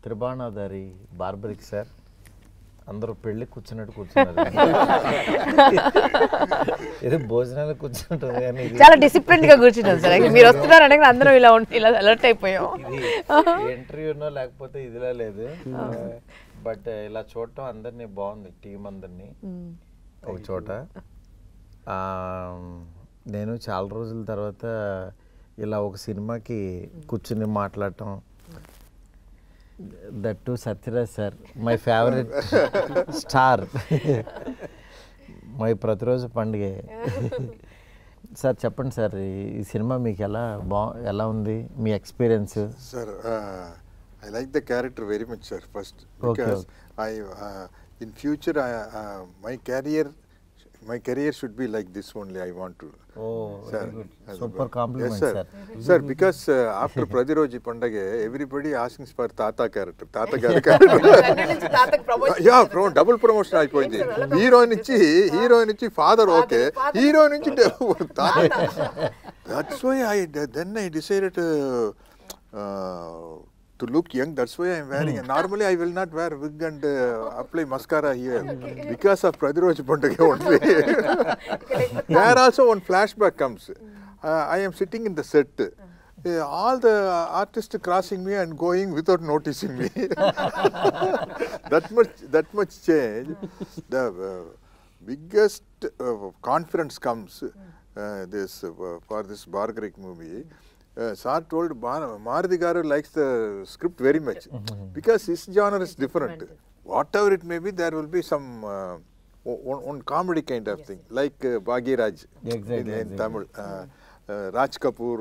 Tribanadhari barbaric sir అందరూ పెళ్ళి కూర్చున్నట్టు కూర్చున్నారు. ఏదో భోజనాలు కూర్చుంటారు కానీ చాలా డిసిప్లిన్ గా కూర్చున్నాం సార్. మీరు వస్తున్నారు అంటే అందరం ఇలా అలర్ట్ అయిపోయాం. ఇంటర్వ్యూనో లేకపోతే ఇదిలా లేదు. బట్ ఇలా చూడటం అందరినీ బాగుంది, టీం అందరినీ ఒక చోట. నేను చాలా రోజుల తర్వాత ఇలా ఒక సినిమాకి కూర్చుని మాట్లాడటం, that to Sathyaraj sir, my favourite star, my ప్రతిరోజు పండుగ. సార్ చెప్పండి సార్, ఈ సినిమా మీకు ఎలా ఉంది, మీ experience? Sir I like the character very much, sir, first, because in future my career should be like this only. I want to. Oh, sir, very good. Super compliment, yes, sir. Sir, because after Pradiroji Pandage, everybody asking for Tata character. Tata character. Yeah, double promotion అయిపోయింది. Hero నుంచి father okay, hero నుంచి తాత. That's why I decided to look young. That's why I'm wearing. Normally I will not wear wig and apply mascara here, because of Pradiroj Pandage only. There also one flashback comes. I am sitting in the set. All the artists crossing me and going without noticing me. that much change. The biggest confidence comes for this Bargarik movie. Sir told Maruti garu likes the script very much, because his genre is different. Whatever it may be, there will be some one comedy kind of thing, like Bhagiraj in Tamil, Raj Kapoor,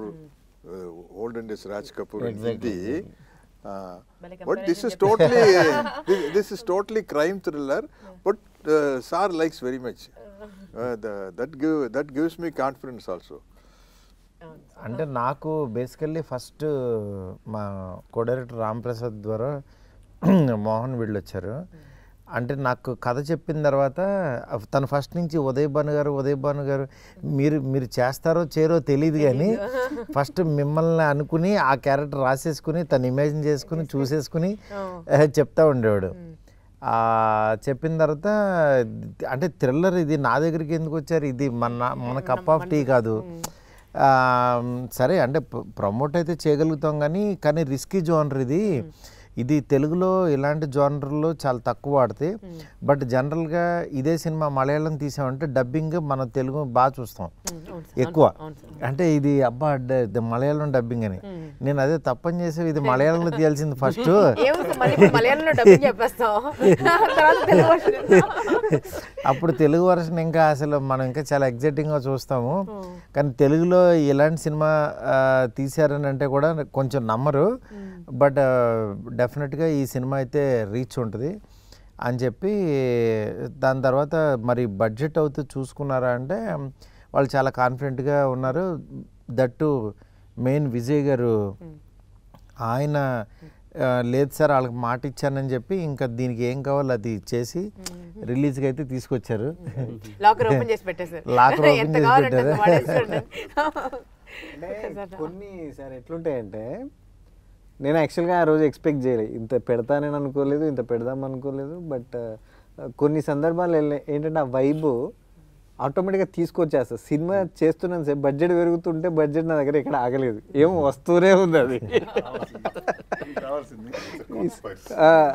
olden days Raj Kapoor in Hindi. But this is totally crime thriller, but Sir likes very much. That gives me confidence also. అంటే నాకు basically first మా co director Ram Prasad ద్వారా మోహన్ వీళ్ళు వచ్చారు. అంటే నాకు కథ చెప్పిన తర్వాత తను ఫస్ట్ నుంచి ఉదయ్ భాను గారు మీరు చేస్తారో చేయరో తెలియదు, కానీ ఫస్ట్ మిమ్మల్ని అనుకుని ఆ క్యారెక్టర్ రాసేసుకుని తను ఇమాజిన్ చేసుకుని చూసేసుకుని చెప్తా ఉండేవాడు. చెప్పిన తర్వాత అంటే థ్రిల్లర్ ఇది, నా దగ్గరికి ఎందుకు వచ్చారు, ఇది మన కప్ ఆఫ్ టీ కాదు. సరే అంటే ప్రమోట్ అయితే చేయగలుగుతాం, కానీ రిస్కీ జోనర్ ఇది తెలుగులో ఇలాంటి జోనర్లో చాలా తక్కువ వాడతాయి. బట్ జనరల్గా ఇదే సినిమా మలయాళం తీసామంటే డబ్బింగ్ మన తెలుగు బాగా చూస్తాం ఎక్కువ. అంటే ఇది అబ్బా మలయాళం డబ్బింగ్ అని, నేను అదే తప్పని చేసే ఇది మలయాళంలో తీయాల్సింది ఫస్ట్. అప్పుడు తెలుగు వర్షన్ ఇంకా అసలు మనం ఇంకా చాలా ఎగ్జైటింగ్గా చూస్తాము. కానీ తెలుగులో ఇలాంటి సినిమా తీశారని అంటే కూడా కొంచెం నమ్మరు. బట్ డెఫినెట్గా ఈ సినిమా అయితే రీచ్ ఉంటుంది అని చెప్పి, దాని తర్వాత మరి బడ్జెట్ అవుతూ చూసుకున్నారా అంటే వాళ్ళు చాలా కాన్ఫిడెంట్గా ఉన్నారు. దట్టు మెయిన్ విజయ్ గారు ఆయన లేదు సార్ వాళ్ళకి మాట ఇచ్చానని చెప్పి ఇంకా దీనికి ఏం కావాలో అది చేసి రిలీజ్కి అయితే తీసుకొచ్చారు. లాకర్ ఓపెన్ చేసి పెట్టారు. కొన్ని సార్ ఎట్లుంటాయంటే, నేను యాక్చువల్గా ఆ రోజు ఎక్స్పెక్ట్ చేయలేదు, ఇంత పెడతానని అనుకోలేదు, ఇంత పెడదాం అనుకోలేదు. బట్ కొన్ని సందర్భాలు ఏంటంటే ఆ వైబ్ ఆటోమేటిక్గా తీసుకొచ్చేస్తా. సినిమా చేస్తున్నాను సార్, బడ్జెట్ పెరుగుతుంటే బడ్జెట్ నా దగ్గర ఇక్కడ ఆగలేదు, ఏమో వస్తూనే ఉంది అది.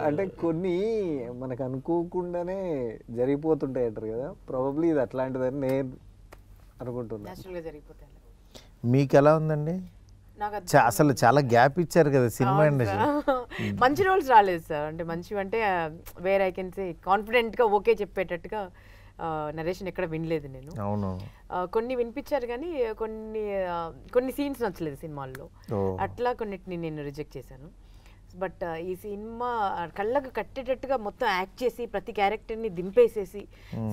అంటే కొన్ని మనకు అనుకోకుండానే జరిగిపోతుంటాయి అంటారు కదా, ప్రాబబ్లీ ఇది అట్లాంటిదని నేను అనుకుంటున్నాను. మీకు ఎలా ఉందండి? అసలు చాలా గ్యాప్ ఇచ్చారు కదా సినిమా ఇండస్ట్రీ. మంచి రోల్స్ రాలేదు సార్, అంటే మంచివి అంటే వేర్ ఐ కెన్ సే కాన్ఫిడెంట్గా ఓకే చెప్పేటట్టుగా నరేషన్ ఎక్కడ వినలేదు నేను. అవును, కొన్ని వినిపించారు కానీ కొన్ని సీన్స్ నచ్చలేదు సినిమాల్లో, అట్లా కొన్నిటిని నేను రిజెక్ట్ చేశాను. బట్ ఈ సినిమా కళ్ళకు కట్టేటట్టుగా మొత్తం యాక్ట్ చేసి ప్రతి క్యారెక్టర్ని దింపేసేసి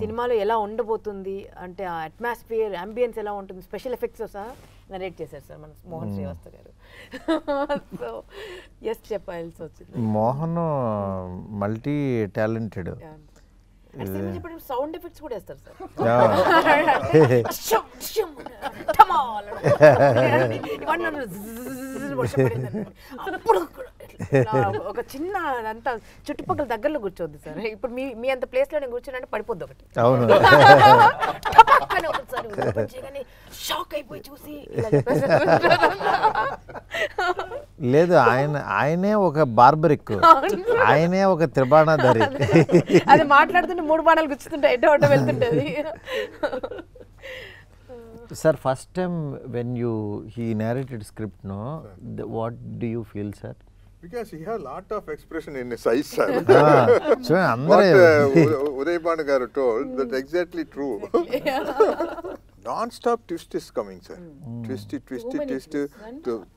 సినిమాలో ఎలా ఉండబోతుంది అంటే ఆ అట్మాస్ఫియర్ అంబియన్స్ ఎలా ఉంటుంది స్పెషల్ ఎఫెక్ట్స్ సహా నరేట్ చేశారు సార్ మన మోహన్ శ్రీవాస్తవ్ గారు. సో ఎస్ చెప్పాల్సి వచ్చింది. Mohan multi talented. Sound effects కూడా వేస్తారు సార్. అప్పుడు ఒక చిన్న అంతా చుట్టుపక్కల దగ్గరలో కూర్చోద్దు సార్. ఇప్పుడు మీ అంత ప్లేస్ లో నేను కూర్చున్నాను పడిపోద్ది ఒకటి. అవును. టపక్కనే ఒకసారి open చేయగానే షాక్ అయిపోయి చూసి ఇలా చెప్పేసారు. లేదు, ఆయనే ఒక బార్బరిక్, ఆయనే ఒక త్రిబాణాధారి. అది మాట్లాడుతుంటే 3 బాణాలు గుచ్చుతుంటాయి, ఎటో అటో వెళ్తుంటది. Sir, first time when he narrated script, no, what do you feel, sir? Because he had a lot of expression in his eyes, sir. So, What Uday Banu garu told, that's exactly true. Non-stop twist is coming, sir. Twisty.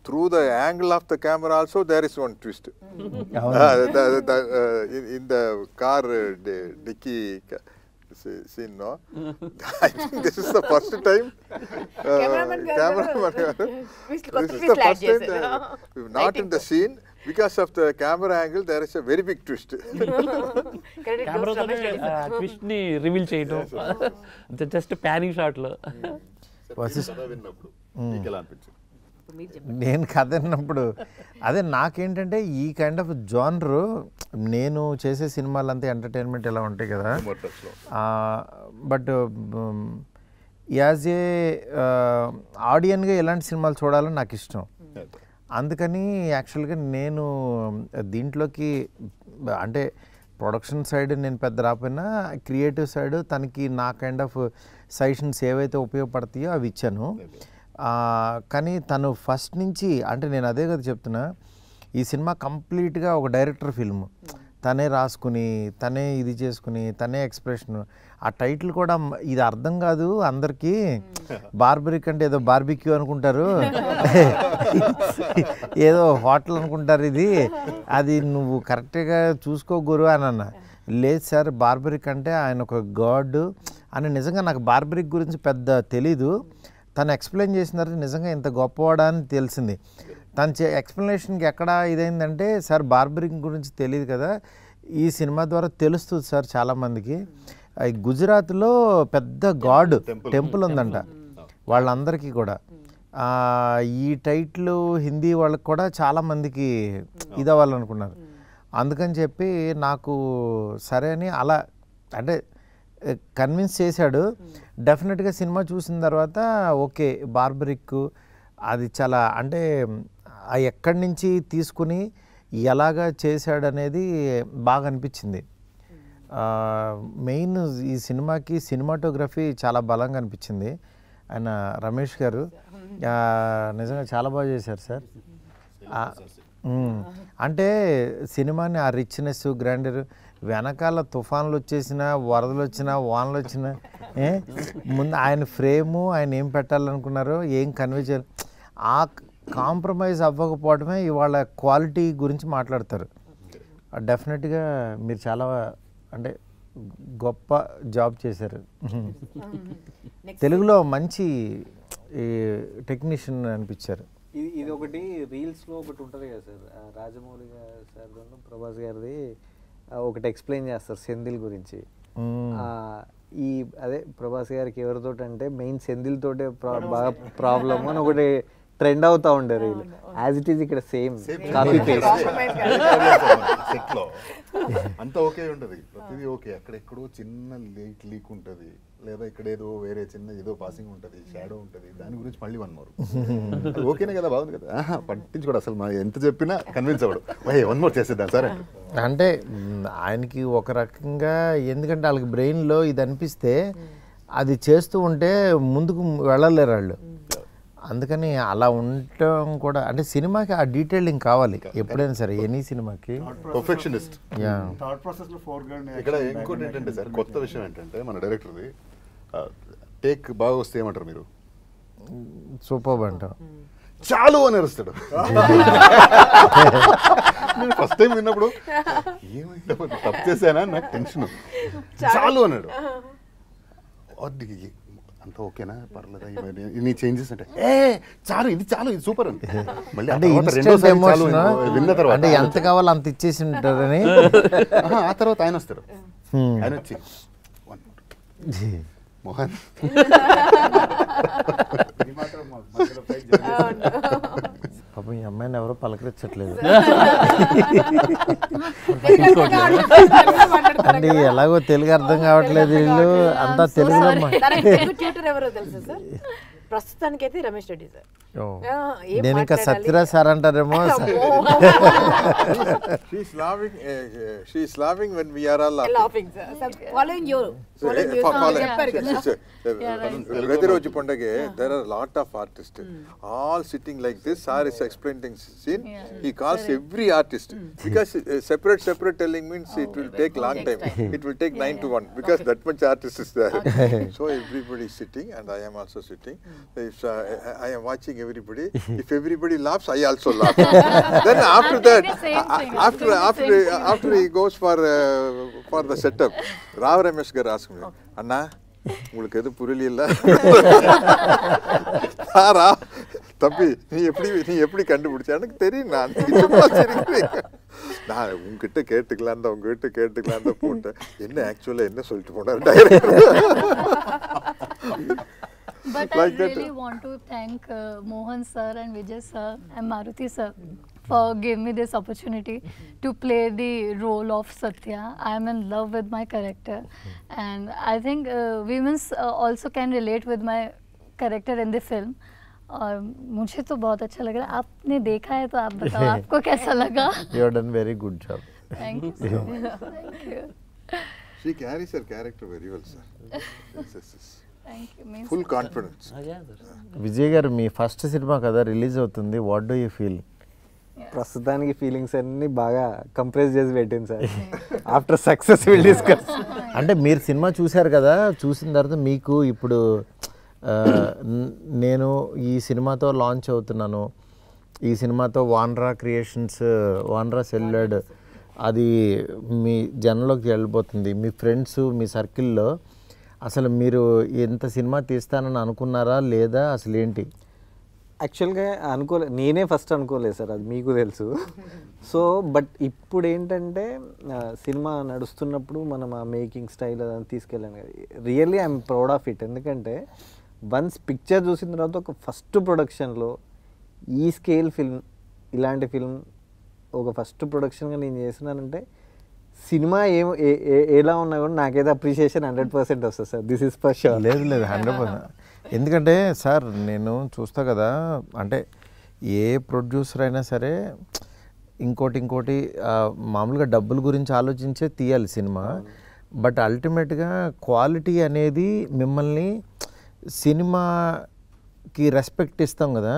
Through the angle of the camera also, there is one twist. In the car dicky scene, no? I think this is the first time. Cameraman garu. This is the first time. Not in the scene. Because of the camera angle, there is a very big twist. కెమెరాతోనే twist ని reveal చేయడం, just panning shot లో. నేను కథ విన్నప్పుడు అదే నాకేంటంటే ఈ కైండ్ ఆఫ్ జానర్, నేను చేసే సినిమాలంతా ఎంటర్టైన్మెంట్ ఎలా ఉంటాయి కదా, బట్ యాజ్ ఏ ఆడియన్గా ఎలాంటి సినిమాలు చూడాలని నాకు ఇష్టం. అందుకని యాక్చువల్గా నేను దీంట్లోకి అంటే ప్రొడక్షన్ సైడ్ నేను పెద్ద రాకపోయినా క్రియేటివ్ సైడ్ తనకి నా కైండ్ ఆఫ్ సజెషన్స్ ఏవైతే ఉపయోగపడతాయో అవి ఇచ్చాను. కానీ తను ఫస్ట్ నుంచి అంటే నేను అదే కదా చెప్తున్నా, ఈ సినిమా కంప్లీట్గా ఒక డైరెక్టర్ ఫిల్మ్. తనే రాసుకుని, తనే ఇది చేసుకుని, తనే ఎక్స్ప్రెషన్. ఆ టైటిల్ కూడా ఇది అర్థం కాదు అందరికీ, బార్బరిక్ అంటే ఏదో బార్బిక్యూ అనుకుంటారు, ఏదో హోటల్ అనుకుంటారు, ఇది అది నువ్వు కరెక్ట్గా చూసుకో గురు అని అన్న. లేదు సార్, బార్బరిక్ అంటే ఆయన ఒక గాడ్ అని. నిజంగా నాకు బార్బరిక్ గురించి పెద్ద తెలీదు, తను ఎక్స్ప్లెయిన్ చేసిన తర్వాత నిజంగా ఇంత గొప్పవాడా అని తెలిసింది. తను ఎక్స్ప్లెనేషన్కి ఎక్కడ ఇదైందంటే, సార్ బార్బరిక్ గురించి తెలియదు కదా, ఈ సినిమా ద్వారా తెలుస్తుంది సార్ చాలామందికి. గుజరాత్లో పెద్ద గాడ్ టెంపుల్ ఉందంట వాళ్ళందరికీ కూడా. ఈ టైటిల్ హిందీ వాళ్ళకి కూడా చాలామందికి ఇది అవ్వాలనుకున్నారు. అందుకని చెప్పి నాకు సరే అని అలా అంటే కన్విన్స్ చేశాడు. డెఫినెట్గా సినిమా చూసిన తర్వాత ఓకే, బార్బరిక్ అది చాలా అంటే ఎక్కడి నుంచి తీసుకుని ఎలాగా చేశాడనేది బాగా అనిపించింది. మెయిన్ ఈ సినిమాకి సినిమాటోగ్రఫీ చాలా బలంగా అనిపించింది. ఆయన రమేష్ గారు నిజంగా చాలా బాగా చేశారు సార్. అంటే సినిమాని ఆ రిచ్నెస్, గ్రాండర్, వెనకాల తుఫాన్లు వచ్చేసినా, వరదలు వచ్చినా, వానలు వచ్చినా ముందు ఆయన ఫ్రేము, ఆయన ఏం పెట్టాలనుకున్నారో, ఏం కన్వే చేయాలి, ఆ కాంప్రమైజ్ అవ్వకపోవడమే ఇవాళ క్వాలిటీ గురించి మాట్లాడతారు. డెఫినెట్గా మీరు చాలా అంటే గొప్ప జాబ్ చేశారు. తెలుగులో మంచి టెక్నీషియన్ అనిపించారు. ఇది ఒకటి రీల్స్లో ఒకటి ఉంటుంది కదా సార్, రాజమౌళి సార్ ప్రభాస్ గారిది ఒకటి ఎక్స్ప్లెయిన్ చేస్తారు సెంధిల్ గురించి. ఈ అదే ప్రభాస్ గారికి ఎవరితో అంటే మెయిన్ సెంధిల్ తోటే బాగా ప్రాబ్లమ్ అని ఒకటి ట్రెండ్ అవుతా ఉండే రీల్. యాజ్ ఇట్ ఈస్ ఇక్కడ సేమ్ కాపీ పేస్ట్. అంతా ఓకే ఉంటుంది, ప్రతిదీ ఓకే. అక్కడెక్కడో చిన్న లీక్ ఉంటుంది, లేదా ఇక్కడ ఏదో వేరే చిన్న ఏదో పాసింగ్ ఉంటుంది, షాడో ఉంటుంది, దాని గురించి మళ్ళీ 1 more. ఓకేనే కదా, బాగుంది కదా, పట్టించుకోడు అసలు. మా ఎంత చెప్పినా కన్విన్స్ అవ్వడు, 1 more చేసేద్దాం సార్ అంటే ఆయనకి ఒక రకంగా, ఎందుకంటే వాళ్ళకి బ్రెయిన్లో ఇది అనిపిస్తే అది చేస్తూ ఉంటే ముందుకు వెళ్ళలేరు వాళ్ళు. అందుకని అలా ఉండటం కూడా అంటే సినిమాకి ఆ డీటెయిలింగ్ కావాలి ఎప్పుడైనా సరే, ఎనీ సినిమాకి పర్ఫెక్షనిస్ట్. ఇక్కడ ఇంకోటి ఏంటంటే సార్, కొత్త విషయం ఏంటంటే మన డైరెక్టర్ది టేక్ బాగా వస్తే ఏమంటారు మీరు? సూపర్ అంటాం. చాలు అని అరుస్తాడు. నేను ఫస్ట్ టైం విన్నప్పుడు ఏమైంది, తప్పు చేశానా నాకు టెన్షన్. చాలు అన్నాడు. అంత ఓకేనా, పర్లేదా, నీ చేంజెస్ అంటే చాలు, ఇది చాలు, ఇది సూపర్ అని. మళ్ళీ అంటే ఇన్స్టెంట్ ఎమోషన్ విన్న తర్వాత అంటే ఎంత కావాలో అంత ఇచ్చేసి ఉంటారని. ఆ తర్వాత ఆయన వస్తారు, ఆయన వచ్చి మోహన్ పాపం ఈ అమ్మాయిని ఎవరో పలకరించట్లేదు. అంటే ఎలాగో తెలుగు అర్థం కావట్లేదు, వీళ్ళు అంతా తెలుగులో ట్యూటర్ ఎవరో తెలుసా సార్? ప్రస్తుతానికైతే రమేష్ రెడ్డి సార్. నేను ఇంకా సత్యరాజ్ సార్ అంటారేమో. She is laughing when we are all laughing. Following you. Radiroji Pandage, there are a lot of artists, all sitting like this. Sir is explaining scene. He calls every artist because separate telling means it will take long time. It will take 9 to 1 because that much artist is there. So everybody is sitting and I am also sitting. If I am watching everybody, if everybody laughs, I also laugh. Then after that, after he goes for the setup, Rao Ramesh gar asked me, Anna, உங்களுக்கு எது புரியல? சாரா தம்பி நீ எப்படி கண்டுபிடிச்ச? எனக்கு தெரியும், நான் உங்ககிட்ட கேட்டுக்கலாம் தான் போட்டேன். என்ன ஆக்சுவலா என்ன சொல்லிட்டு போனார் director. But I really want to thank Mohan sir and Vijay sir and Maruti sir for giving me this opportunity to play the role of Satya. I am in love with my character and I think women also can relate with my character in the film. और मुझे तो बहुत अच्छा लग रहा है. आपने देखा है तो आप बताओ आपको कैसा लगा? You have done very good job. Thank you so much. Thank you. She carries her character very well, sir. Yes. Thank you. Means Full confidence. Vijay గారు మీ ఫస్ట్ సినిమా కదా రిలీజ్ అవుతుంది, వాట్ డూ యూ ఫీల్? ప్రస్తుతానికి feelings అన్ని బాగా compress చేసి పెట్టింది sir. After success will discuss. అంటే మీరు సినిమా చూశారు కదా, చూసిన తర్వాత మీకు ఇప్పుడు నేను ఈ సినిమాతో లాంచ్ అవుతున్నాను, ఈ సినిమాతో వాన్రా క్రియేషన్స్, వాన్రా సెల్యులాయిడ్ అది మీ జనంలోకి వెళ్ళిపోతుంది, మీ ఫ్రెండ్స్ మీ సర్కిల్లో అసలు మీరు ఎంత సినిమా తీస్తానని అనుకున్నారా లేదా అసలు ఏంటి? యాక్చువల్గా నేనే ఫస్ట్ అనుకోలేదు సార్, అది మీకు తెలుసు. సో బట్ ఇప్పుడు ఏంటంటే సినిమా నడుస్తున్నప్పుడు మనం ఆ మేకింగ్ స్టైల్ అదంతా తీసుకెళ్ళాను కదా, really I'm proud of it. ఎందుకంటే వన్స్ పిక్చర్ చూసిన తర్వాత ఒక ఫస్ట్ ప్రొడక్షన్లో ఈ స్కేల్ ఫిల్మ్, ఇలాంటి ఫిల్మ్ ఒక ఫస్ట్ ప్రొడక్షన్గా నేను చేస్తున్నానంటే సినిమా ఎలా ఉన్నా కూడా నాకైతే అప్రిషియేషన్ 100% వస్తుంది sir. This is for sure. లేదు 100%. ఎందుకంటే సార్ నేను చూస్తా కదా, అంటే ఏ ప్రొడ్యూసర్ అయినా సరే ఇంకోటి మామూలుగా డబ్బుల గురించి ఆలోచించే తీయాలి సినిమా. బట్ అల్టిమేట్గా క్వాలిటీ అనేది మిమ్మల్ని సినిమాకి రెస్పెక్ట్ ఇస్తాం కదా,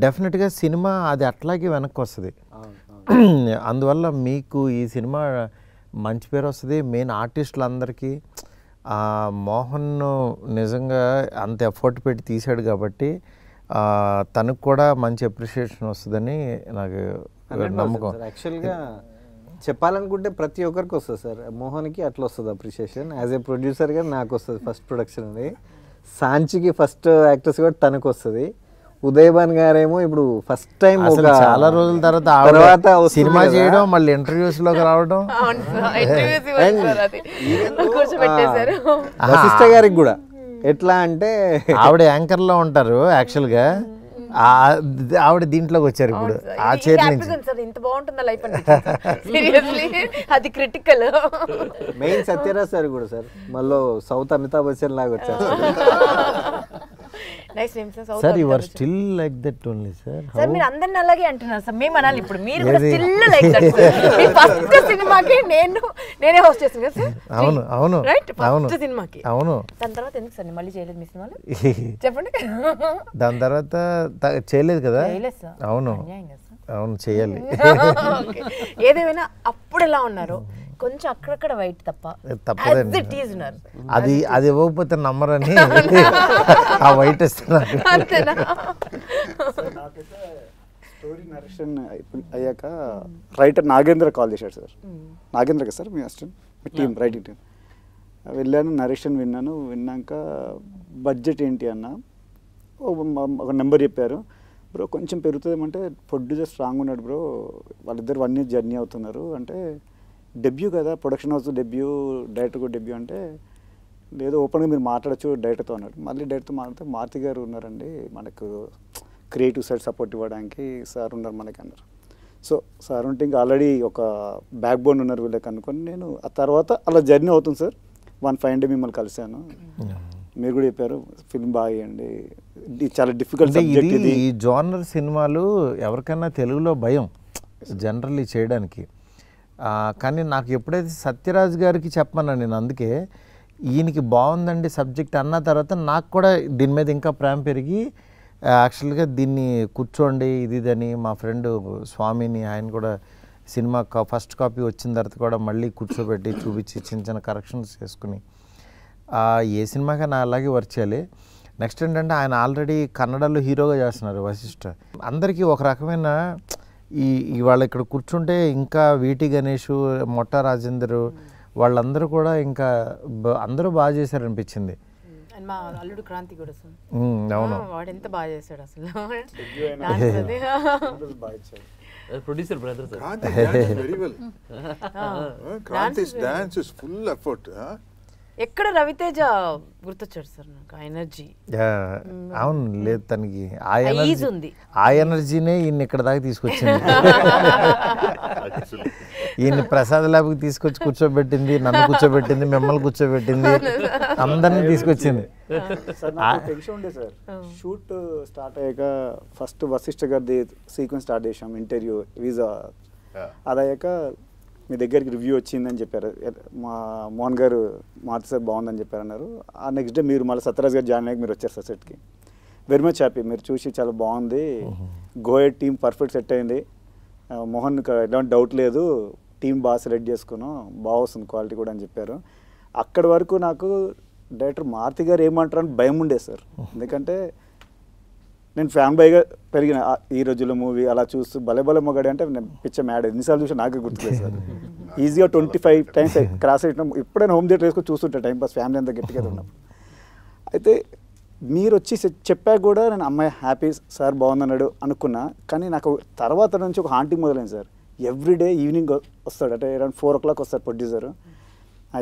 డెఫినెట్గా సినిమా అది అట్లాగే వెనక్కి వస్తుంది. అందువల్ల మీకు ఈ సినిమా మంచి పేరు వస్తుంది. మెయిన్ ఆర్టిస్టులందరికీ మోహన్ నిజంగా అంత ఎఫర్ట్ పెట్టి తీశాడు కాబట్టి తనకు కూడా మంచి అప్రిషియేషన్ వస్తుందని నాకు నమ్మకం. యాక్చువల్గా చెప్పాలనుకుంటే ప్రతి ఒక్కరికి వస్తుంది సార్. మోహన్కి అట్లా వస్తుంది అప్రిషియేషన్, యాజ్ ఏ ప్రొడ్యూసర్గా నాకు వస్తుంది ఫస్ట్ ప్రొడక్షన్ అది. సాంచికి ఫస్ట్ యాక్టర్స్ కూడా తనకు వస్తుంది. ఉదయభాన్ గారేమో ఇప్పుడు ఫస్ట్ టైం చాలా రోజుల తర్వాత సినిమా చేయడం, మళ్ళీ ఇంటర్వ్యూస్ లోకి రావడం. వశిష్ఠ గారికి కూడా ఎట్లా అంటే ఆవిడ యాంకర్ లో ఉంటారు యాక్చువల్ గా, ఆవిడ దీంట్లోకి వచ్చారు ఇప్పుడు ఆ చేతి నుంచి. ఇంత బాగుంటుందా లైఫ్ సీరియస్లీ, అది క్రిటికల్. మెయిన్ సత్యరాజ్ సార్ కూడా సార్ మళ్ళీ సౌత్ అమితాబ్ బచ్చన్ లాగా వచ్చారు. Nice name sir. Sir you are still like that only sir. Sir మీరు అందరిని అలాగే అంటున్నారు సార్, మేము అనాలి ఇప్పుడు, మీరు కూడా still like that sir. Me first సినిమాకి నేనే హోస్ట్ చేశాను కదా సార్. అవును రైట్, ఫస్ట్ సినిమాకి. అవును. దాని తర్వాత ఎందుకు సార్ మళ్ళీ చేయలేదు మీ సినిమాలో చెప్పండి? దాని తర్వాత చేయలేదు కదా. అవును చేయాలి. ఏదేమైనా అప్పుడు ఎలా ఉన్నారు, కొంచెం అక్కడక్కడ వైట్ తప్పదండి. అది ఇవ్వకపోతే నమ్మరని ఆ వైట్ ఇస్తున్నారు. స్టోరీ నరేషన్ అయ్యాక రైటర్ నాగేంద్ర కాల్ చేశాడు సార్. నాగేంద్ర కదా సార్ మీ అసిస్టెంట్, మీ టీం రైటింగ్ టీం. వెళ్ళాను, నరేషన్ విన్నాక బడ్జెట్ ఏంటి అన్న, ఒక నెంబర్ చెప్పారు. బ్రో కొంచెం పెరుగుతుందేమంటే ప్రొడ్యూసర్ స్ట్రాంగ్ ఉన్నాడు బ్రో, వాళ్ళిద్దరు 1 year జర్నీ అవుతున్నారు అంటే, డెబ్యూ కదా ప్రొడక్షన్ హౌస్ డెబ్యూ, డైరెక్టర్ కూడా డెబ్యూ అంటే, లేదు ఓపెన్గా మీరు మాట్లాడచ్చు డైరెక్టర్తో అన్నాడు. మళ్ళీ డైరెక్టర్తో మాట్లాడితే మారుతి గారు ఉన్నారండి, మనకు క్రియేటివ్ సైడ్ సపోర్ట్ ఇవ్వడానికి సార్ ఉన్నారు మనకి అన్నారు. సో సార్ ఉంటే ఇంకా ఆల్రెడీ ఒక బ్యాక్ బోన్ ఉన్నారు వీళ్ళకి అనుకొని నేను ఆ తర్వాత అలా జర్నీ అవుతుంది సార్. 1 డే మిమ్మల్ని కలిశాను, మీరు కూడా చెప్పారు ఫిల్మ్ బాగా చేయండి, ఇది చాలా డిఫికల్ట్ సబ్జెక్ట్ ఇది. ఈ జోనర్ సినిమాలు ఎవరికైనా తెలుగులో భయం జనరల్లీ చేయడానికి. కానీ నాకు ఎప్పుడైతే సత్యరాజ్ గారికి చెప్పమన్నాను నేను, అందుకే ఈయనకి బాగుందండి సబ్జెక్ట్ అన్న తర్వాత నాకు కూడా దీని మీద ఇంకా ప్రేమ పెరిగి యాక్చువల్గా దీన్ని కూర్చోండి ఇదని మా ఫ్రెండ్ స్వామిని, ఆయన కూడా సినిమా ఫస్ట్ కాపీ వచ్చిన తర్వాత కూడా మళ్ళీ కూర్చోబెట్టి చూపించి చిన్న చిన్న కరెక్షన్స్ చేసుకుని ఏ సినిమాకైనా అలాగే వర్క్ చేయాలి. నెక్స్ట్ ఏంటంటే ఆయన ఆల్రెడీ కన్నడలో హీరోగా చేస్తున్నారు వశిష్ఠ. అందరికీ ఒక రకమైన ఇవాళ ఇక్కడ కూర్చుంటే ఇంకా వీటి గణేష్, మొట్ట రాజేందర్ వాళ్ళందరూ కూడా ఇంకా అందరూ బాగా చేశారనిపించింది. మా అల్లుడు క్రాంతి కూడా అవును, వాడు ఎంత బాగా చేశాడు అసలు. Producer brother sir. Kranti dances very well. Kranti's dance is full effort. ఎక్కడ రవితేజ గుర్తొచ్చాడు సార్ నాకు, ఆ ఎనర్జీ. అవును, లేదు తనకి ఈజ్ ఉంది. ఆ ఎనర్జీనే ఈయన ఇక్కడ దాకా తీసుకొచ్చింది. ఈయన ప్రసాద్ ల్యాబ్కి తీసుకొచ్చి కూర్చోబెట్టింది, నన్ను కూర్చోబెట్టింది, మిమ్మల్ని కూర్చోబెట్టింది, అందరినీ తీసుకొచ్చింది. సార్ నాకు టెన్షన్ ఉండే సార్, షూట్ స్టార్ట్ అయ్యాక ఫస్ట్ వశిష్ఠ గారిది సీక్వెన్స్ స్టార్ట్ చేసాం, ఇంటర్వ్యూ వీజా. అది అయ్యాక మీ దగ్గరికి రివ్యూ వచ్చిందని చెప్పారు, మా మోహన్ గారు మారుతి సార్ బాగుందని చెప్పారు అన్నారు. ఆ నెక్స్ట్ డే మీరు మళ్ళీ సత్యరాజ్ గారు జాయిన్ అయ్యాక మీరు వచ్చారు సార్ సెట్కి. వెరీ మచ్ హ్యాపీ, మీరు చూసి చాలా బాగుంది, గోయట్ టీమ్ పర్ఫెక్ట్ సెట్ అయింది, మోహన్ ఎలాంటి డౌట్ లేదు, టీం బాగా సెలెక్ట్ చేసుకున్నాం, బాగా వస్తుంది క్వాలిటీ కూడా అని చెప్పారు. అక్కడి వరకు నాకు డైరెక్టర్ మారుతి గారు ఏమంటారు అని భయం ఉండే సార్, ఎందుకంటే నేను ఫ్యాన్ బాయ్గా పెరిగిన ఈ రోజుల్లో మూవీ అలా చూస్తూ భలే మొగాడి అంటే నేను పిచ్చ మ్యాడ్ ఎన్నిసార్లు చూసి నాకే గుర్తులేదు సార్. ఈజీగా 25 times క్రాస్ అయినాం. ఎప్పుడైనా హోమ్ థియేటర్ వేసుకొని చూస్తుంటా టైం పాస్, ఫ్యామిలీ అంతా గట్టిగా ఉన్నప్పుడు. అయితే మీరు వచ్చి చెప్పాక కూడా నేను అమ్మాయి హ్యాపీ సార్ బాగుందన్నాడు అనుకున్నా. కానీ నాకు తర్వాత నుంచి ఒక హాంటింగ్ మొదలైంది సార్. ఎవ్రీడే ఈవినింగ్ వస్తాడు, అంటే అరౌండ్ 4 o'clock వస్తాడు ప్రొడ్యూసర్.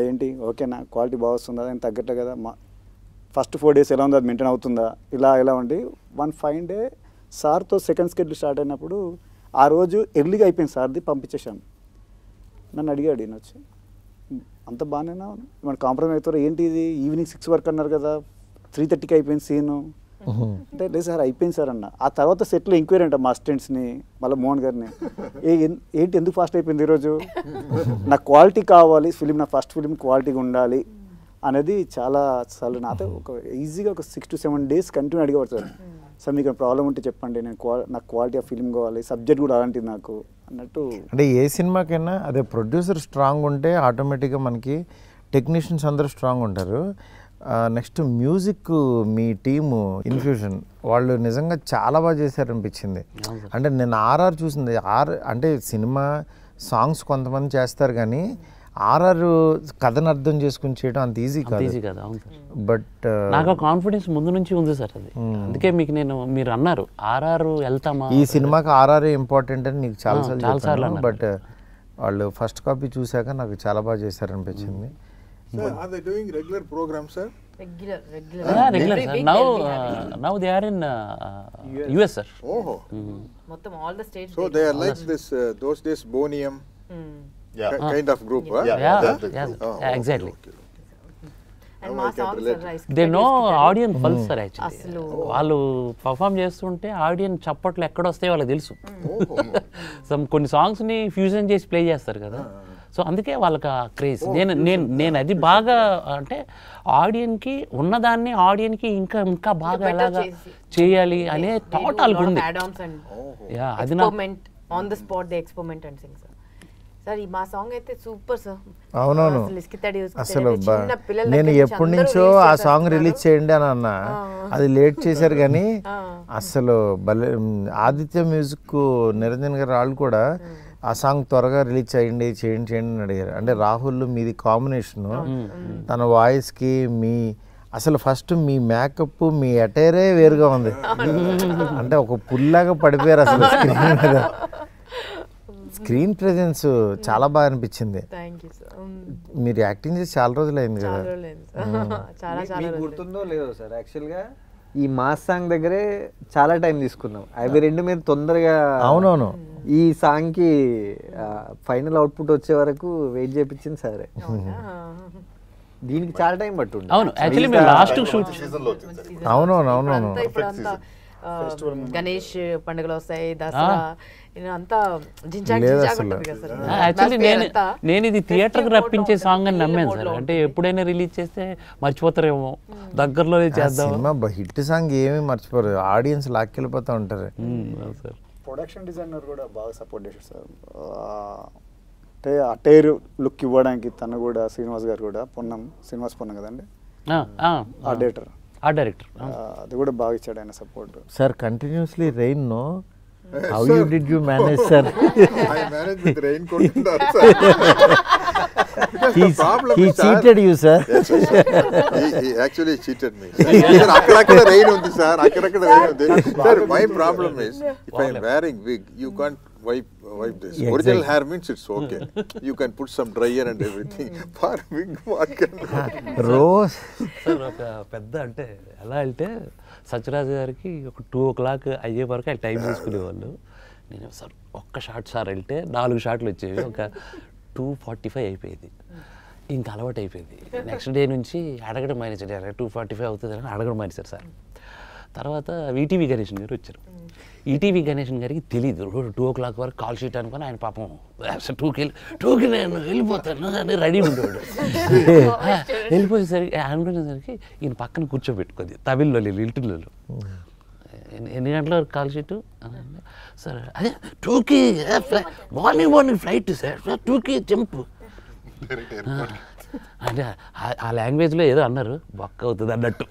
ఏంటి ఓకేనా, క్వాలిటీ బాగా వస్తుందా, దానికి తగ్గట్టే కదా, ఫస్ట్ 4 days ఎలా ఉందో అది మెయింటైన్ అవుతుందా, ఇలా ఉండి 1 fine day సార్తో సెకండ్ స్కెడ్యూల్ స్టార్ట్ అయినప్పుడు ఆ రోజు ఎర్లీగా అయిపోయింది సార్ది, పంపించేశాను. నన్ను అడిగాడు ఈయన వచ్చి, అంత బాగానేనా మన కాంప్రమైజ్ అవుతారు ఏంటి, ఇది ఈవినింగ్ 6 వరకు అన్నారు కదా, 3:30కి అయిపోయింది సీను అంటే. లేదు సార్ అయిపోయింది సార్ అన్న. ఆ తర్వాత సెట్లో ఎంక్వైరీ అంట మా అసిస్టెంట్స్ని, మళ్ళీ మోహన్ గారిని, ఏంటి ఎందుకు ఫాస్ట్ అయిపోయింది ఈరోజు, నాకు క్వాలిటీ కావాలి, ఫిలిం నా ఫస్ట్ ఫిలిం క్వాలిటీగా ఉండాలి అనేది చాలా సార్లు నాతో ఒక ఈజీగా ఒక 6 to 7 days కంటిన్యూ అడిగేవాడు సార్. సార్ మీకు ప్రాబ్లం ఉంటే చెప్పండి, నాకు క్వాలిటీ ఆఫ్ ఫిల్మ్ కావాలి, సబ్జెక్ట్ కూడా అలాంటిది నాకు అన్నట్టు. అంటే ఏ సినిమాకైనా అదే ప్రొడ్యూసర్ స్ట్రాంగ్ ఉంటే ఆటోమేటిక్గా మనకి టెక్నీషియన్స్ అందరూ స్ట్రాంగ్ ఉంటారు. నెక్స్ట్ మ్యూజిక్ మీ టీము ఇన్ఫ్యూజన్ వాళ్ళు నిజంగా చాలా బాగా చేశారనిపించింది. అంటే నేను ఆర్ఆర్ చూసింది, అంటే సినిమా సాంగ్స్ కొంతమంది చేస్తారు కానీ ఆర్ఆర్ కథను అర్థం చేసుకుని చేయడం అంత ఈజీ కాదు. అవును సార్. బట్ నాకు కాన్ఫిడెన్స్ ముందు నుంచి ఉంది సార్ అది. అందుకే మీకు మీరు అన్నారు ఆర్ఆర్ వెళ్తామా, ఈ సినిమాకి ఆర్ఆర్ ఇంపార్టెంట్ అని నీకు చాలాసార్లు, బట్ వాళ్ళు ఫస్ట్ కాపీ చూశాక నాకు చాలా బాగా చేశారనిపించింది. Sir, are they doing regular programs, sir? Regular. Regular sir. Now they are in US sir. Oh. మొత్తం all the states. So they are like this, those days Bonium kind of group, huh? Exactly. And మా songs are rice. They know audience pulse sir. Actually వాళ్ళు perform చేస్తుంటే audience చప్పట్లు ఎక్కడ వస్తాయో వాళ్ళకి తెలుసు. కొన్ని సాంగ్స్ని ఫ్యూజన్ చేసి ప్లే చేస్తారు కదా, సో అందుకే వాళ్ళకి ఆ క్రేజ్. నేను అది బాగా అంటే ఆడియన్కి ఉన్నదాన్ని ఆడియన్కి ఇంకా బాగా ఎలాగా చేయాలి అనే థాట్ వాళ్ళకు ఉంది. అది on the spot they experiment and Singh sir. Sir ఈ మా సాంగ్ అయితే సూపర్ సార్. అవునవును, అసలు నేను ఎప్పటి నుంచో ఆ సాంగ్ రిలీజ్ చేయండి అని అన్నా, అది లేట్ చేశారు కానీ అసలు భలే. ఆదిత్య మ్యూజిక్ నిరంజన్ గారు వాళ్ళు కూడా ఆ సాంగ్ త్వరగా రిలీజ్ చేయండి అని అడిగారు. అంటే రాహుల్ మీది కాంబినేషను, తన వాయిస్కి మీ అసలు ఫస్ట్ మీ మేకప్ మీ అటైరే వేరుగా ఉంది. అంటే ఒక పుల్లాగా పడిపోయారు అసలు స్క్రీన్ మీద. స్క్రీన్ ప్రెజెన్స్ చాలా బాగా అనిపించింది. మీరు యాక్టింగ్ చేసి చాలా రోజులు అయింది కదా. మీకు గుర్తుందో లేదో సార్, యాక్చువల్గా ఈ మాస్ సాంగ్ దగ్గరే చాలా టైం తీసుకున్నాం. అవి రెండు మీద తొందరగా అవునవును ఈ సాంగ్ కి ఫైనల్ అవుట్పుట్ వచ్చే వరకు వెయిట్ చేయించింది సరే. దీనికి చాలా టైం పట్టుండే. అవును యాక్చువల్లీ మేము లాస్ట్ షూట్ సీజన్లో వచ్చింది సార్. అవునవును ఇప్పుడంతా గణేష్ పండుగలు వస్తాయి, దసరా అంతా జింజాక్ లేదు జింజాక్ అసలు. ఉంటుంది కదా సార్. యాక్చువల్లీ Atmosphere అంతా నేను ఇది థియేటర్కి festival రప్పించే mode సాంగ్ అని ఉంటుంది, నమ్మాను mode సార్. లో అంటే ఉంటుంది. ఎప్పుడైనా రిలీజ్ చేస్తే మర్చిపోతారేమో, దగ్గరలోనే చేద్దాం. సినిమా హిట్ సాంగ్ ఏమీ మర్చిపోరు, ఆడియన్స్ లాక్కెళ్ళిపోతూ ఉంటారు. సార్ ప్రొడక్షన్ డిజైనర్ కూడా బాగా సపోర్ట్ చేశారు సార్. అంటే అటైర్ లుక్ ఇవ్వడానికి తను కూడా శ్రీనివాస్ గారు కూడా శ్రీనివాస్ పొన్నం కదండి ఆ డైరెక్టర్, ఆ డైరెక్టర్ అది కూడా బాగా ఇచ్చాడు ఆయన support. Sir continuously rain know how you did you manage sir? I manage with raincoat and all, sir. Because the problem He is, sir, cheated you, sir. Yes, yes, sir. He actually cheated me. Sir, akkadakada rain undi, sir. Akkadakada rain undi. Sir, my problem is, if I am wearing wig, you can't wipe this. Yeah, Original exactly. hair means it's okay. You can put some dryer and everything. For wig, what can rose sir ఒక పెద్ద అంటే ఎలా అంటే సత్యరాజు గారికి ఒక 2 o'clock అయ్యే వరకు ఆయన టైం తీసుకునేవాళ్ళు. నేను సార్ ఒక్క షాట్ సార్ వెళ్తే 4 షాట్లు వచ్చేవి, ఒక 2:45 అయిపోయేది. ఇంకా అలవాటు అయిపోయింది. నెక్స్ట్ డే నుంచి అడగడం మానేసాడు, 2:45 అవుతుంది అని అడగడం మానేశారు సార్. తర్వాత ఈటీవీ గణేషన్ గారు వచ్చారు. ఈటీవీ గణేషన్ గారికి తెలియదు 2 o'clock వరకు కాల్ షీట్ అనుకుని ఆయన పాపం 2కి నేను వెళ్ళిపోతాను అని రెడీ ఉండేవాడు. వెళ్ళిపోయేసరికి అనుకునేసరికి ఈయన పక్కన కూర్చోబెట్టుకుంది తమిళ్లో లిటిల్లో. ఎన్ని గంటల వరకు కాల్ షీటు సార్? అదే 2కి మార్నింగ్ ఫ్లైట్ సార్, 2కి జంప్ అంటే ఆ లాంగ్వేజ్లో ఏదో అన్నారు, బొక్క అవుతుంది అన్నట్టు.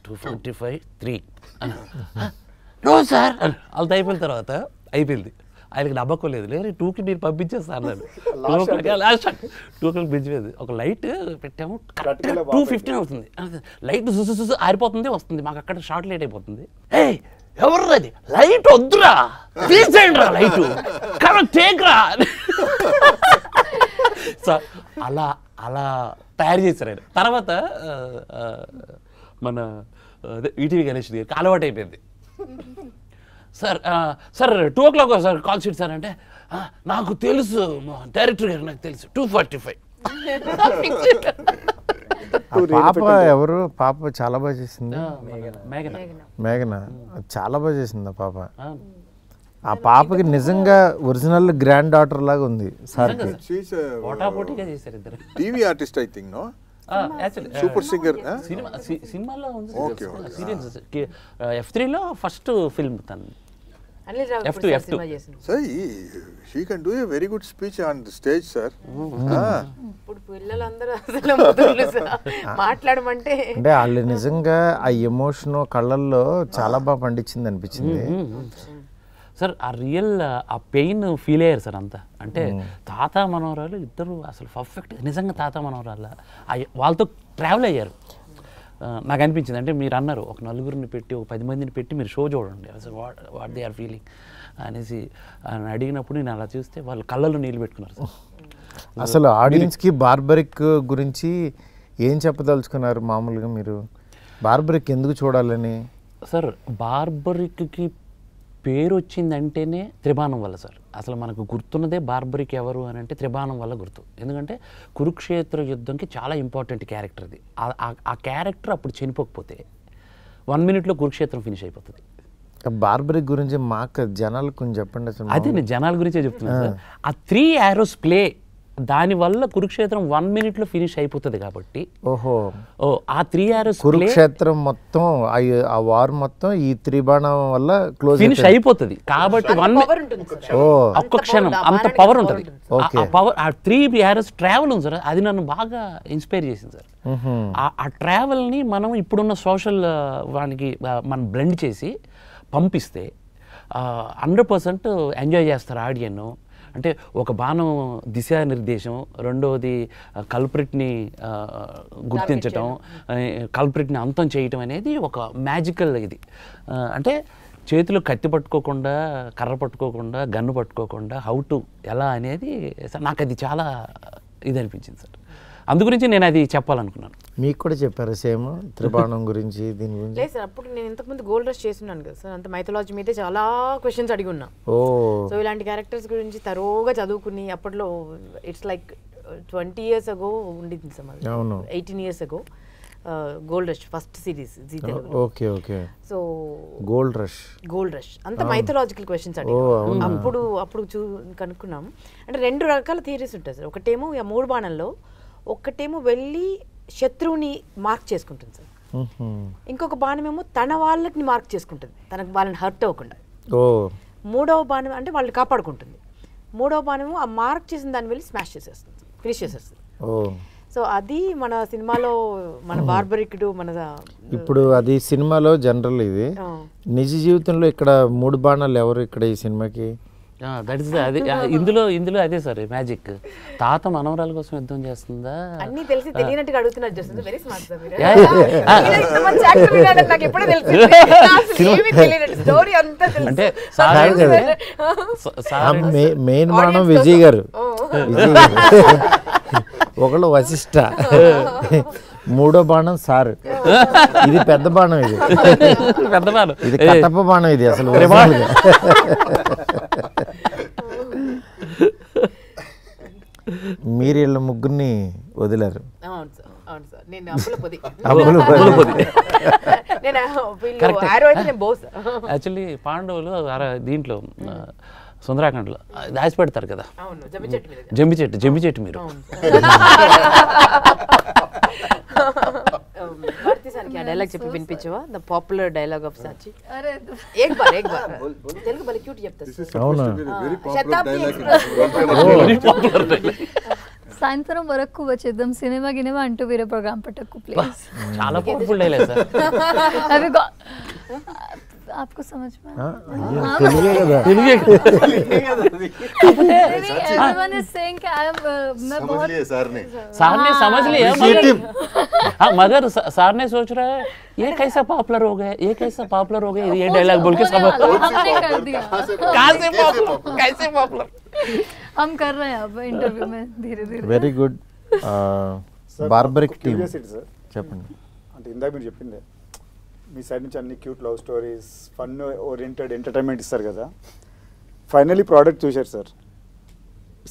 2:45 3 నో సార్ వాళ్ళతో అయిపోయిన తర్వాత అయిపోయింది. ఆయనకి నమ్మకం లేదు, లేదు 2కి మీరు పంపించేస్తా అన్నాడు. 2 o'clock పెంచిపోయింది. ఒక లైట్ పెట్టాము, కరెక్ట్గా 2:15 అవుతుంది. లైట్ చూసి ఆరిపోతుంది, వస్తుంది, మాకు అక్కడ షార్ట్ లేట్ అయిపోతుంది. ఏ ఎవర్రాది లైట్ వద్దురా, తీసేయండి రా లైట్, టేక్రా. సో అలా అలా తయారు చేశారు ఆయన. తర్వాత మన ఈటీవీ గణేష్ గారికి అలవాటు అయిపోయింది. Sir 2 o'clock sir call sheet sir అంటే, నాకు తెలుసు డైరెక్టర్ గారు, నాకు తెలుసు 2:45. పాప ఎవరు? పాప చాలా బాగా చేసింది, మేఘన చాలా బాగా చేసింది ఆ పాప. ఆ పాపకి నిజంగా ఒరిజినల్ గ్రాండ్ డాటర్ లాగా ఉంది సార్. She's a పోటాపోటీగా చేశారు ఇద్దరు. TV artist, I think, no? Super singer. సినిమాలో ఉంది, Okay, సీరియల్స్. F3లో ఫస్ట్ ఫిల్మ్ తను. అనిల్ రావు F2. సినిమా చేసింది. Sir, she can do a very good speech on the stage, sir. ఇప్పుడు పిల్లలందరూ అసలు ముదురులు సార్, మాట్లాడమంటే అంటే వాళ్ళు నిజంగా ఆ ఎమోషన్ కళ్ళల్లో చాలా బాగా పండించింది అనిపించింది సార్. ఆ రియల్ ఆ పెయిన్ ఫీల్ అయ్యారు సార్ అంతా. అంటే తాత మనవరాలు ఇద్దరు అసలు పర్ఫెక్ట్, నిజంగా తాత మనవరాలు వాళ్ళతో ట్రావెల్ అయ్యారు. నాకు అనిపించింది, అంటే మీరు అన్నారు ఒక 4 పెట్టి ఒక 10 మందిని పెట్టి మీరు షో చూడండి అసలు వాట్ దే ఆర్ ఫీలింగ్ అనేసి అడిగినప్పుడు నేను అలా చూస్తే వాళ్ళు కళ్ళల్లో నీళ్ళు పెట్టుకున్నారు సార్. అసలు ఆడియన్స్కి బార్బరిక్ గురించి ఏం చెప్పదలుచుకున్నారు? మామూలుగా మీరు బార్బరిక్ ఎందుకు చూడాలని? సార్ బార్బరిక్కి పేరు వచ్చిందంటేనే త్రిబాణం వల్ల సార్. అసలు మనకు గుర్తున్నదే బార్బరిక్ ఎవరు అని అంటే త్రిబాణం వల్ల గుర్తు. ఎందుకంటే కురుక్షేత్ర యుద్ధంకి చాలా ఇంపార్టెంట్ క్యారెక్టర్ అది. ఆ క్యారెక్టర్ అప్పుడు చనిపోకపోతే 1 minute కురుక్షేత్రం ఫినిష్ అయిపోతుంది. బార్బరిక్ గురించి మాకు జనాలకు కొంచెం చెప్పండి అసలు. అదే నేను జనాల గురించే చెప్తున్నాను సార్. ఆ 3 arrows ప్లే దానివల్ల కురుక్షేత్రం 1 minute ఫినిష్ అయిపోతుంది కాబట్టి. ఓహో, ఆ 3 arrows కురుక్షేత్రం మొత్తం ఆ వార్ మొత్తం ఈ త్రిబాణం వల్ల క్లోజ్ ఫినిష్ అయిపోతుంది కాబట్టి ఒక్క క్షణం అంత పవర్ ఉంటుంది. ఆ పవర్ ఆ 3 arrows ట్రావెల్ ఉంది సార్, అది నన్ను బాగా ఇన్స్పైర్ చేసింది సార్. ఆ ట్రావెల్ని మనం ఇప్పుడున్న సోషల్ వానికి మనం బ్లెండ్ చేసి పంపిస్తే 100% ఎంజాయ్ చేస్తారు ఆడియన్. అంటే ఒక బాణం దిశానిర్దేశం, రెండవది కల్ప్రిట్ని గుర్తించటం, కల్ప్రిట్ని అంతం చేయటం అనేది ఒక మ్యాజికల్ ఇది. అంటే చేతిలో కత్తి పట్టుకోకుండా, కర్ర పట్టుకోకుండా, గన్ను పట్టుకోకుండా హౌ టు ఎలా అనేది నాకు అది చాలా ఇది అనిపించింది సార్. అందుగురించి నేను అది చెప్పాలనుకున్నాను. మీకు కూడా చెప్పారు సేమ్ త్రిబాణం గురించి దీని గురించి? లేదు సార్, అప్పుడు నేను ఇంతకుముందు గోల్డ్ రష్ చేస్తున్నాను కదా సార్, అంత మైథాలజీ మీదే చాలా క్వశ్చన్స్ అడిగి ఉన్నా. సో ఇలాంటి క్యారెక్టర్స్ గురించి తరోగా చదువుకుని అప్పట్లో ఇట్స్ లైక్ 20 years ago ఉండింది sir, 18 years ago gold rush first series Zee తెలుగులో. Okay okay. So gold rush అంత మైథలాజికల్ క్వశ్చన్స్ అడిగి అప్పుడు కనుక్కున్నాం. అంటే 2 రకాల థియరీస్ ఉంటాయి సార్. ఒకటేమో 3 బాణంలో ఒక్కటేమో వెళ్ళి శత్రువుని మార్క్ చేసుకుంటుంది సార్, ఇంకొక బాణమేమో తన వాళ్ళని మార్క్ చేసుకుంటుంది, తనకు వాళ్ళని హర్ట్ అవ్వకుండా. మూడవ బాణం అంటే వాళ్ళని కాపాడుకుంటుంది. మూడవ బాణమేమో ఆ మార్క్ చేసిన దాన్ని వెళ్ళి స్మాష్ చేసేస్తుంది, ఫినిష్ చేసేస్తుంది. సో అది మన సినిమాలో మన బార్బరిక్డు మన ఇప్పుడు అది సినిమాలో జనరల్. ఇది నిజ జీవితంలో ఇక్కడ 3 బాణాలు ఎవరు ఇక్కడ ఈ సినిమాకి? దట్ ఇస్ అదే ఇందులో అదే సార్ మ్యాజిక్. తాత మనవరాల కోసం యుద్ధం చేస్తుందా అన్ని తెలిసి తెలియనట్టుగా అడుగుతున్నారు. జస్ట్ వెరీ స్మార్ట్ సార్ మీరు. మంచి యాక్టర్ వినాలని నాకు ఎప్పుడూ తెలుసు. ఏమీ తెలియనట్టు స్టోరీ అంతా తెలుసు. అంటే మెయిన్ బాణం విజయ్ గారు, ఒకళ్ళు వశిష్ట, మూడో బాణం సార్, ఇది పెద్ద బాణం, ఇది పెద్ద బాణం, ఇది కట్టప్ప బాణం, ఇది అసలు మీరు వీళ్ళ ముగ్గురిని వదిలారు. యాక్చువల్లీ పాండవులు దీంట్లో సుందరాఖండ్లో దాచి పెడతారు కదా జంబి చెట్టు మీరు. డైలాగ్ చెప్పి వినిపించవా? The popular dialogue of Sachi. ఏక్ బార్ తెలుగు బలి క్యూట్ చెప్తా. సాయంత్రం వరకు వచ్చేద్దాం సినిమా గినిమా అంటూ వేరే ప్రోగ్రామ్ పట్టకు ప్లీజ్. చాలా పవర్ఫుల్ డైలాగ్ సార్. आपको समझ में everyone is saying कि मैं बहुत सर ने समझ लिया मगर सर ने सोच रहा है ये कैसा पॉपुलर हो गया, ये कैसा पॉपुलर हो गया, ये डायलॉग बोल के समझ हमने कर दिया. कैसे पॉपुलर हम कर रहे हैं अब इंटरव्यू में धीरे धीरे. Very good. బార్బరిక్ టీమ్ చెప్పండి. అంటే ఇందాక మీరు చెప్పిందే మీ సైడ్ నుంచి అన్ని cute love stories, fun oriented entertainment ఇస్తారు కదా. ఫైనలీ ప్రోడక్ట్ చూశారు సార్.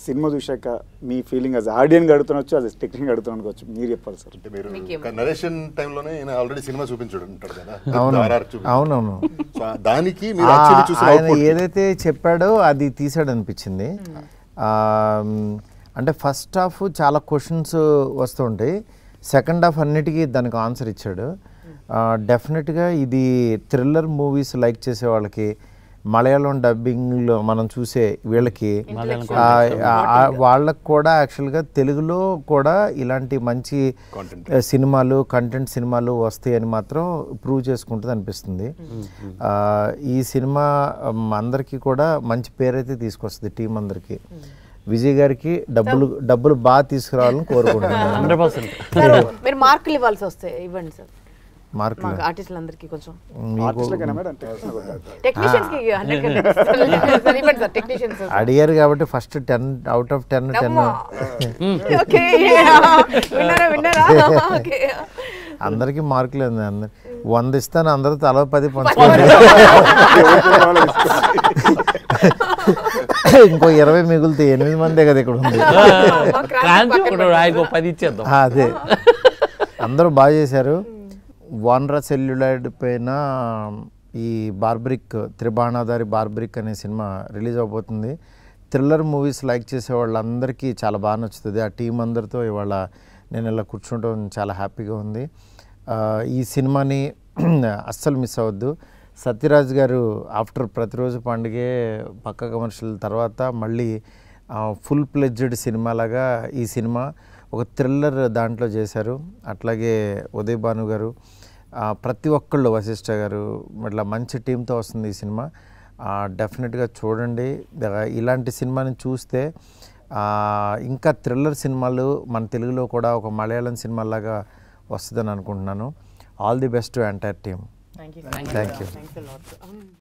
సినిమా చూశాక మీ ఫీలింగ్ అది ఆడియన్గా అడుగుతున్నచ్చు, అది టెక్నిక్ అడుగుతున్నచ్చు, మీరు చెప్పాలి సార్. అంటే మీరు నరేషన్ టైంలోనే ఆల్రెడీ సినిమా చూపించాడు ఉంటాడు కదా. అవునవును. దానికి ఆయన ఏదైతే చెప్పాడో అది తీసాడు అనిపించింది. అంటే ఫస్ట్ హాఫ్ చాలా క్వశ్చన్స్ వస్తుంటాయి, సెకండ్ హాఫ్ అన్నిటికీ దానికి ఆన్సర్ ఇచ్చాడు. డెఫినెట్గా ఇది థ్రిల్లర్ మూవీస్ లైక్ చేసే వాళ్ళకి, మలయాళం డబ్బింగ్లో మనం చూసే వీళ్ళకి, వాళ్ళకు కూడా యాక్చువల్గా తెలుగులో కూడా ఇలాంటి మంచి సినిమాలు, కంటెంట్ సినిమాలు వస్తాయని మాత్రం ప్రూవ్ చేసుకుంటుంది అనిపిస్తుంది. ఈ సినిమా అందరికీ కూడా మంచి పేరైతే తీసుకొస్తుంది టీం అందరికీ. విజయ్ గారికి డబ్బులు బాగా తీసుకురావాలని కోరుకుంటున్నాను. మీరు మార్కులు ఇవ్వాల్సి వస్తాయి, ఇవ్వండి సార్. మార్కులు ఆర్టిస్టులందరికీ కొంచెం అడిగారు కాబట్టి ఫస్ట్ 10 out of 10 అందరికి మార్కులు 100 ఇస్తాను, అందరూ తల 10 పంచుకోండి, ఇంకో 20 మిగులుతాయి. 8 మందే కదా ఇక్కడ ఉంది. అదే అందరూ బాగా చేశారు. వానరా సెల్యులాయిడ్ పైన ఈ బార్బరిక్, త్రిబాణాధారి బార్బరిక్ అనే సినిమా రిలీజ్ అవబోతుంది. థ్రిల్లర్ మూవీస్ లైక్ చేసే వాళ్ళందరికీ చాలా బాగా నచ్చుతుంది. ఆ టీం అందరితో ఇవాళ నేను ఇలా కూర్చుంటాం చాలా హ్యాపీగా ఉంది. ఈ సినిమాని అస్సలు మిస్ అవ్వద్దు. సత్యరాజ్ గారు ఆఫ్టర్ ప్రతిరోజు పండుగే పక్క కమర్షియల్ తర్వాత మళ్ళీ ఫుల్ ప్లెడ్జ్డ్ సినిమాలాగా ఈ సినిమా ఒక థ్రిల్లర్ దాంట్లో చేశారు. అట్లాగే ఉదయ్ భాను గారు, ప్రతి ఒక్కళ్ళు, వశిష్ఠ గారు, ఇట్లా మంచి టీంతో వస్తుంది ఈ సినిమా. డెఫినెట్గా చూడండి. ఇలాంటి సినిమాని చూస్తే ఇంకా థ్రిల్లర్ సినిమాలు మన తెలుగులో కూడా ఒక మలయాళం సినిమాలాగా వస్తుందని అనుకుంటున్నాను. All the best to entire team. Thank you.